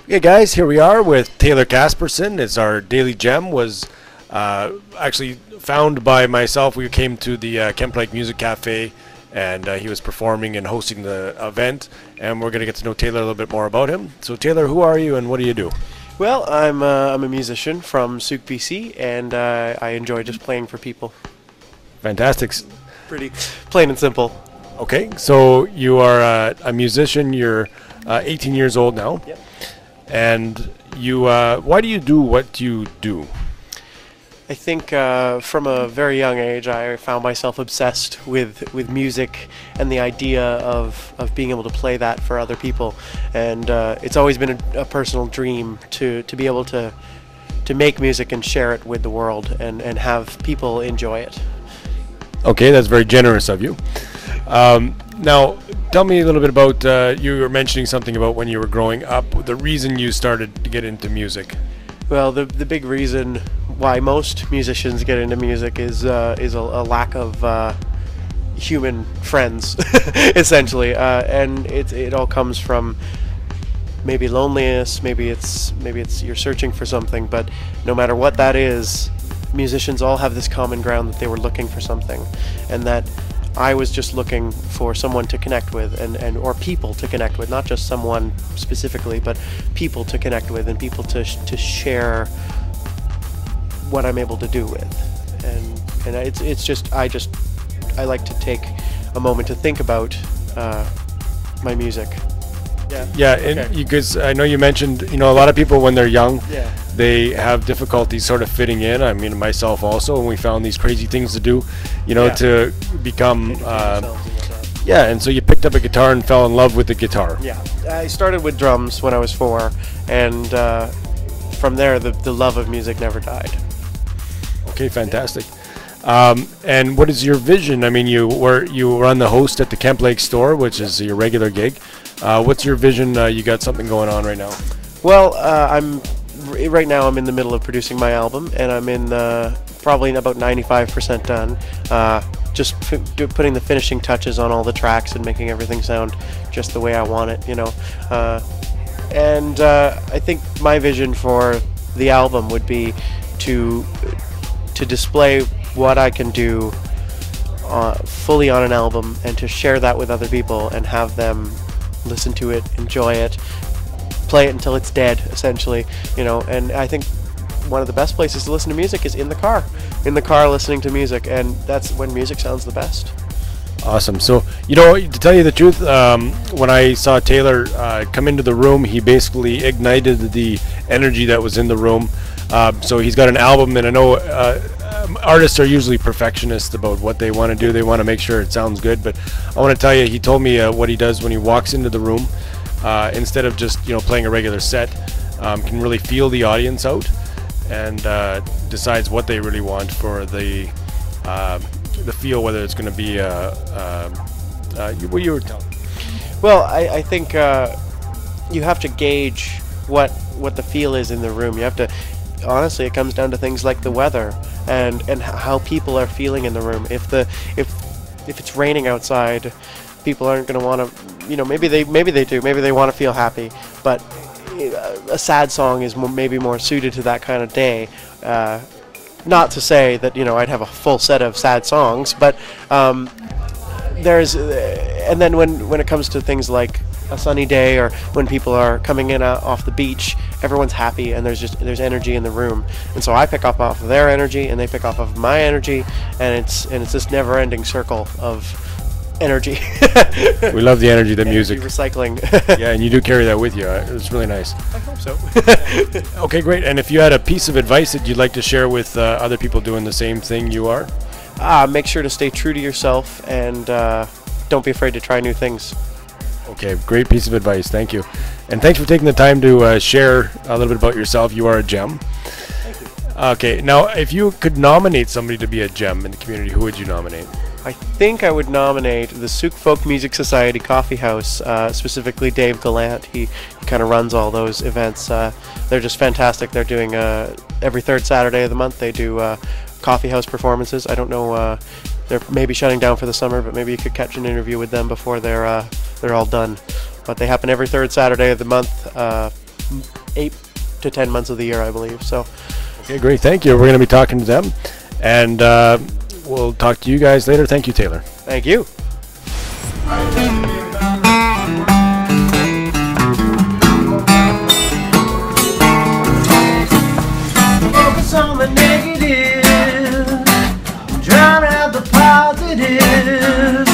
Okay, guys, here we are with Taylor Casperson. It's our daily gem. Was actually found by myself. We came to the Kemp Lake Music Cafe, and he was performing and hosting the event. And we're going to get to know Taylor a little bit more about him. So, Taylor, who are you, and what do you do? Well, I'm a musician from Souk, BC, and I enjoy just playing for people. Fantastic. Pretty plain and simple. Okay, so you are a musician. You're 18 years old now. Yep. And you, why do you do what you do? I think from a very young age, I found myself obsessed with music and the idea of being able to play that for other people. And it's always been a personal dream to be able to make music and share it with the world and have people enjoy it. Okay, that's very generous of you. Now, tell me a little bit about, you were mentioning something about when you were growing up, the reason you started to get into music. Well, the big reason why most musicians get into music is a lack of human friends, essentially, and it all comes from maybe loneliness, maybe it's you're searching for something, but no matter what that is, musicians all have this common ground that they were looking for something, and that I was just looking for someone to connect with or people to connect with, not just someone specifically, but people to connect with and people to share what I'm able to do with. And it's just I like to take a moment to think about my music. Yeah, and because I know you mentioned, a lot of people when they're young, they have difficulty sort of fitting in. I mean, myself also, and we found these crazy things to do, to become, and so you picked up a guitar and fell in love with the guitar. Yeah, I started with drums when I was 4, and from there, the love of music never died. Okay, fantastic. And what is your vision? I mean, you run the host at the Kemp Lake store, which is your regular gig. What's your vision? You got something going on right now? Well, right now I'm in the middle of producing my album, and I'm in probably about 95% done. Just putting the finishing touches on all the tracks and making everything sound just the way I want it, And I think my vision for the album would be to display what I can do fully on an album, and to share that with other people and have them listen to it, enjoy it, play it until it's dead, essentially, and I think one of the best places to listen to music is in the car listening to music, and that's when music sounds the best. Awesome. So, to tell you the truth, when I saw Taylor come into the room, he basically ignited the energy that was in the room. So he's got an album, and I know artists are usually perfectionists about what they want to do. They want to make sure it sounds good, but I want to tell you, he told me what he does when he walks into the room, instead of just playing a regular set, can really feel the audience out and decides what they really want for the feel, whether it's going to be what you were telling. Well, I think you have to gauge what the feel is in the room. You have to, honestly, it comes down to things like the weather and how people are feeling in the room. If it's raining outside, people aren't going to want to, maybe they do, maybe they want to feel happy, but a sad song is maybe more suited to that kind of day. Not to say that I'd have a full set of sad songs, but and then when it comes to things like a sunny day, or when people are coming in off the beach, everyone's happy and there's energy in the room, and so I pick up off of their energy and they pick off of my energy, and it's this never-ending circle of energy. We love the energy, the music. Recycling. Yeah, and you do carry that with you. It's really nice. I hope so. Okay, great. And if you had a piece of advice that you'd like to share with other people doing the same thing you are? Make sure to stay true to yourself, and don't be afraid to try new things. Okay, great piece of advice. Thank you. And thanks for taking the time to share a little bit about yourself. You are a gem. Thank you. Okay, now if you could nominate somebody to be a gem in the community, who would you nominate? I think I would nominate the Souk Folk Music Society Coffee House, specifically Dave Gallant. He kind of runs all those events. They're just fantastic. They're doing every third Saturday of the month. They do coffee house performances. I don't know. They're maybe shutting down for the summer, but maybe you could catch an interview with them before they're all done. But they happen every third Saturday of the month. 8 to 10 months of the year, I believe. So, okay, great. Thank you. We're going to be talking to them, and we'll talk to you guys later. Thank you, Taylor. thank you. Focus on the negative, drown out the positive.